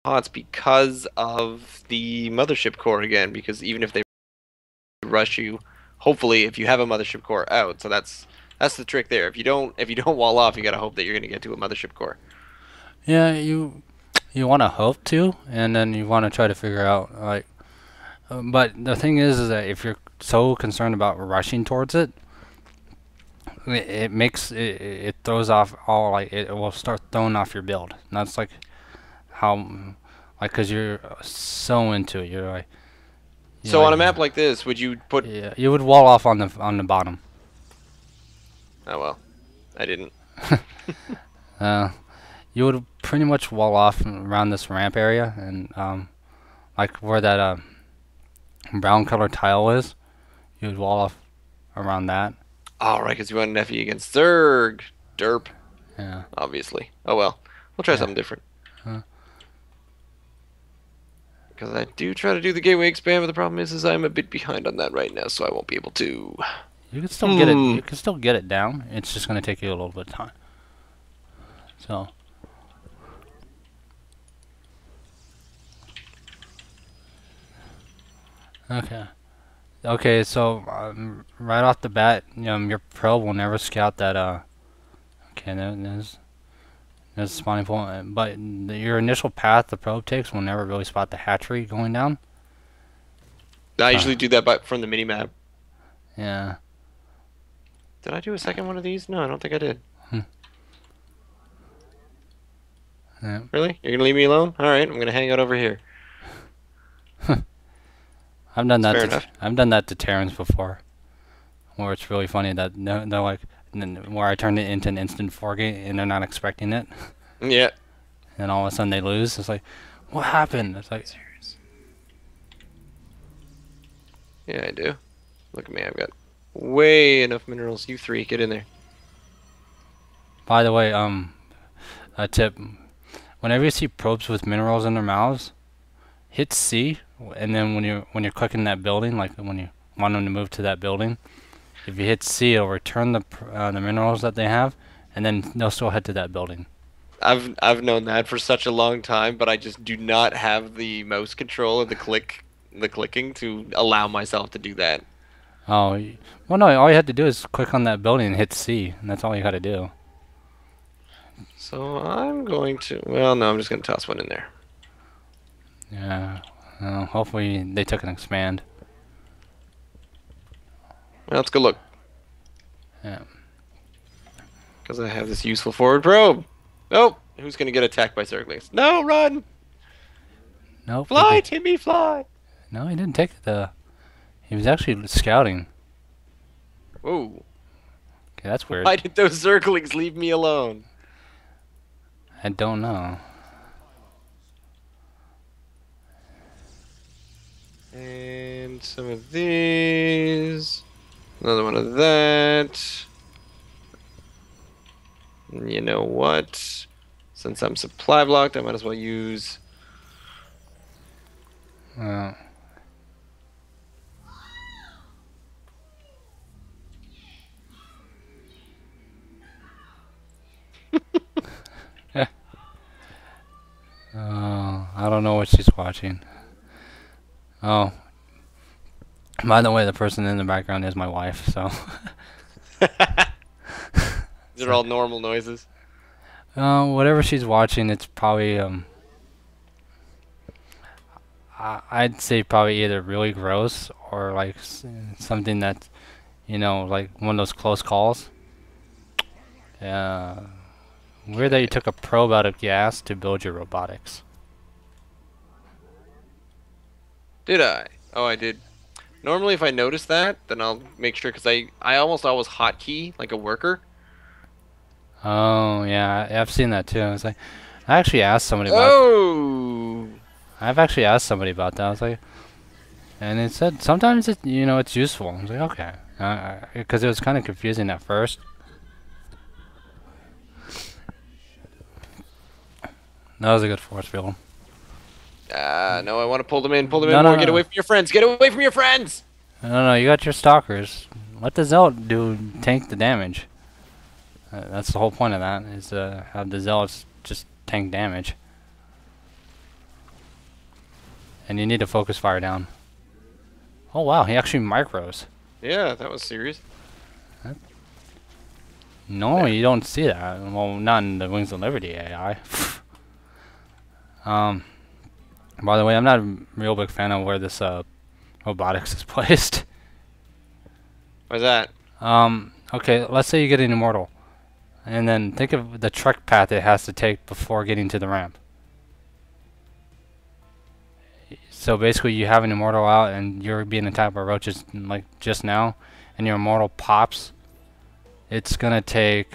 HotS because of the mothership core again. Because even if they rush you, hopefully, if you have a mothership core out, so that's the trick there. If you don't wall off, you gotta hope that you're gonna get to a mothership core. Yeah, you want to hope to, and then you want to try to figure out like. But the thing is that if you're so concerned about rushing towards it, it throws off all like it will start throwing off your build. And that's like how like because you're so into it, you're like. So on a map like this, would you put? Yeah, you would wall off on the bottom. Oh well, I didn't. You would pretty much wall off around this ramp area, and like where that brown color tile is, you would wall off around that. All right, because you want an FE against Zerg. Derp. Yeah. Obviously. Oh well, we'll try something different. Because I do try to do the gateway expand, but the problem is I'm a bit behind on that right now, so I won't be able to. You can still get it. You can still get it down. It's just gonna take you a little bit of time. So. Okay. Okay. So right off the bat, your probe will never scout that. Okay. There's a spawning point, but your initial path the probe takes will never really spot the hatchery going down. I usually do that from the mini map. Yeah. Did I do a second one of these? No, I don't think I did. Yeah. Really? You're gonna leave me alone? All right, I'm gonna hang out over here. I've done that. Fair enough. I've done that to Terrans before, where it's really funny that they're like, where I turned it into an instant 4-gate and they're not expecting it. Yeah. And all of a sudden they lose. It's like, what happened? It's like. Yeah, I do. Look at me, I've got way enough minerals. You three, get in there. By the way, a tip: whenever you see probes with minerals in their mouths, hit C, and then when you're clicking that building, like when you want them to move to that building, if you hit C, it'll return the minerals that they have, and then they'll still head to that building. I've known that for such a long time, but I just do not have the mouse control of the clicking to allow myself to do that. Oh, well, no, all you had to do is click on that building and hit C, and that's all you got to do. So I'm going to, well, no, I'm just going to toss one in there. Yeah, hopefully they took an expand. Well, let's go look. Yeah. Because I have this useful forward probe. Nope. Who's going to get attacked by Zerglings? No, run! Nope. Fly, Timmy, fly! No, he didn't take the... He was actually scouting. Whoa. Okay, that's weird. Why did those Zerglings leave me alone? I don't know. And some of these. Another one of that. And you know what? Since I'm supply blocked, I might as well use... Oh, I don't know what she's watching. Oh. By the way, the person in the background is my wife, so... These are all normal noises. Whatever she's watching, it's probably, I'd say probably either really gross or like something that, like one of those close calls. Yeah. Weird that you took a probe out of gas to build your robotics. Did I? Oh, I did. Normally, if I notice that, then I'll make sure, because I almost always hotkey like a worker. Oh, yeah, I've seen that too. I was like, I actually asked somebody about I've actually asked somebody about that. I was like, and it said sometimes it's useful. I was like, okay, because it was kind of confusing at first. That was a good force field. No, I want to pull them in more. Get away from your friends. Get away from your friends. No, you got your stalkers. Let the zealot tank the damage. That's the whole point of that, is to have the zealots just tank damage. And you need to focus fire down. Oh wow, he actually micros. Yeah, that was serious. No, you don't see that. Well, not in the Wings of Liberty AI. By the way, I'm not a real big fan of where this robotics is placed. Why's that? Okay, let's say you get an immortal, and then think of the trek path it has to take before getting to the ramp. So basically, you have an immortal out, and you're being attacked by roaches like just now, and your immortal pops. It's gonna take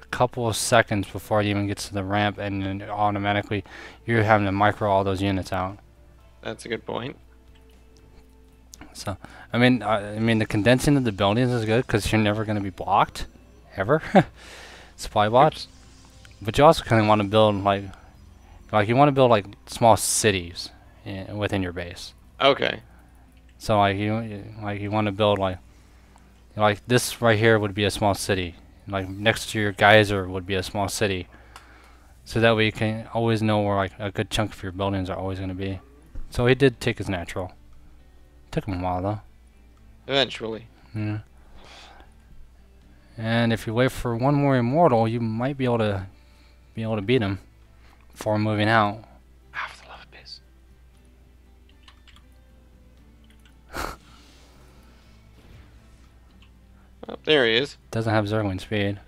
a couple of seconds before it even gets to the ramp, and then automatically you're having to micro all those units out. That's a good point. So, I mean, the condensing of the buildings is good because you're never gonna be blocked, ever. Supply bots, but you also kind of want to build like you want to build like small cities within your base. Okay. So like you want to build like this right here would be a small city. Like next to your geyser would be a small city. So that way you can always know where like a good chunk of your buildings are always going to be. So he did take his natural. Took him a while though. Eventually. Yeah. And if you wait for one more immortal, you might be able to beat him before moving out. Ah, for the love of piss. Oh, there he is. Doesn't have zero wind speed.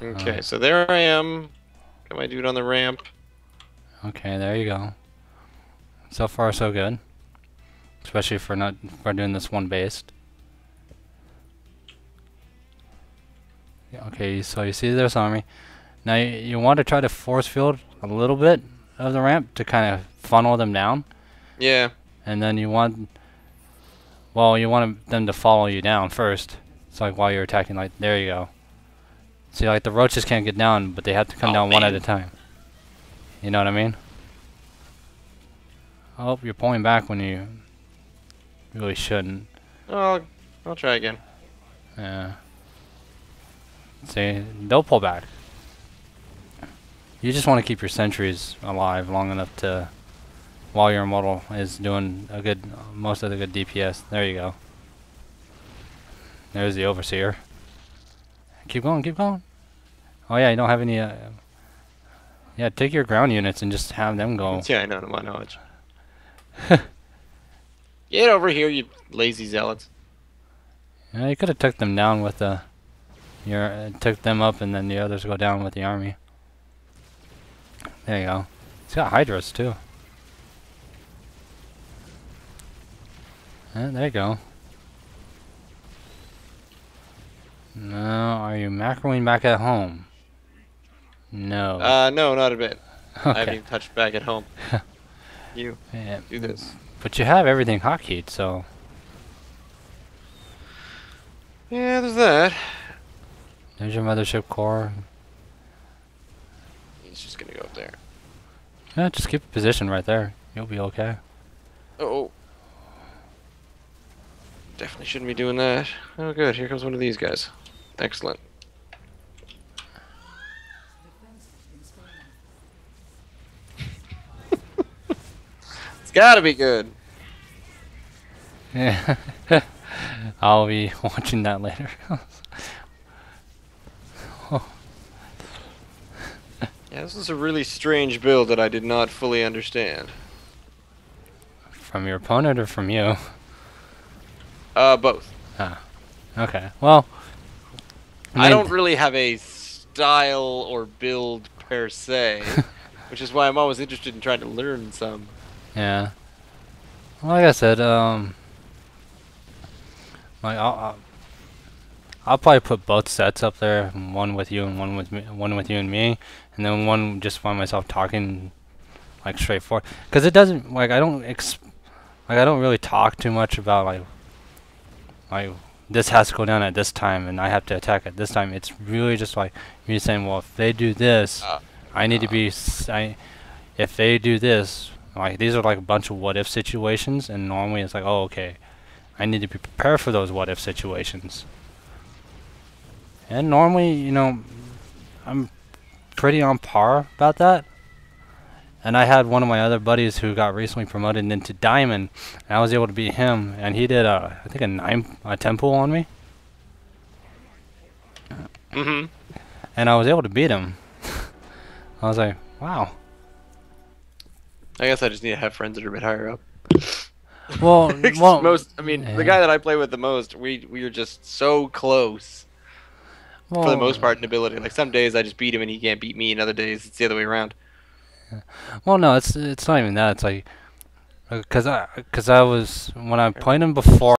Okay, so there I am. Got my dude on the ramp. Okay, there you go. So far, so good. Especially for doing this one based. Yeah, okay, so you see this army. Now you want to try to force field a little bit of the ramp to kind of funnel them down. Yeah. And then you want them to follow you down first. It's like while you're attacking, like there you go. See, like the roaches can't get down, but they have to come down one at a time. You know what I mean? Oh, you're pulling back when you really shouldn't. Oh, I'll try again. Yeah. See, they'll pull back. You just want to keep your sentries alive long enough to, while your immortal is doing most of the good DPS. There you go. There's the overseer. Keep going, keep going. Oh yeah, you don't have any. Yeah, take your ground units and just have them go. Yeah, I know, my knowledge. Get over here, you lazy zealots. Yeah, you could have took them down with the. Took them up and then the others go down with the army. There you go. It's got hydras too. There you go. No, are you macroing back at home? No. No, not a bit. Okay. I haven't even touched back at home. You Yeah, do this. but you have everything hotkeyed, so. Yeah, there's that. There's your mothership core. He's just gonna go up there. Yeah, just keep a position right there. You'll be okay. Oh. Definitely shouldn't be doing that. Oh, good. Here comes one of these guys. Excellent. It's gotta be good. Yeah. I'll be watching that later. Yeah, this is a really strange build that I did not fully understand. From your opponent or from you? Both. Ah. Okay. Well, I don't really have a style or build per se, which is why I'm always interested in trying to learn some. Yeah. Well, like I said, like I'll probably put both sets up there, one with you and one with me, one with you and me, and then one just by myself talking, like straightforward. Because it doesn't like I don't really talk too much about like this has to go down at this time and I have to attack at this time. It's really just like me saying, well, if they do this, I need to be. If they do this, like these are like a bunch of what if situations, and normally it's like, oh, okay, I need to be prepared for those what if situations. And normally, you know, I'm pretty on par about that. And I had one of my other buddies who got recently promoted into Diamond, and I was able to beat him, and he did I think a 10 pull on me. Mm-hmm. And I was able to beat him. I was like, wow. I guess I just need to have friends that are a bit higher up. Well, I mean, the guy that I play with the most, we are just so close for the most part in ability. Like some days I just beat him and he can't beat me, and other days it's the other way around. Well, no, it's not even that. It's like, cause I was when I played him before.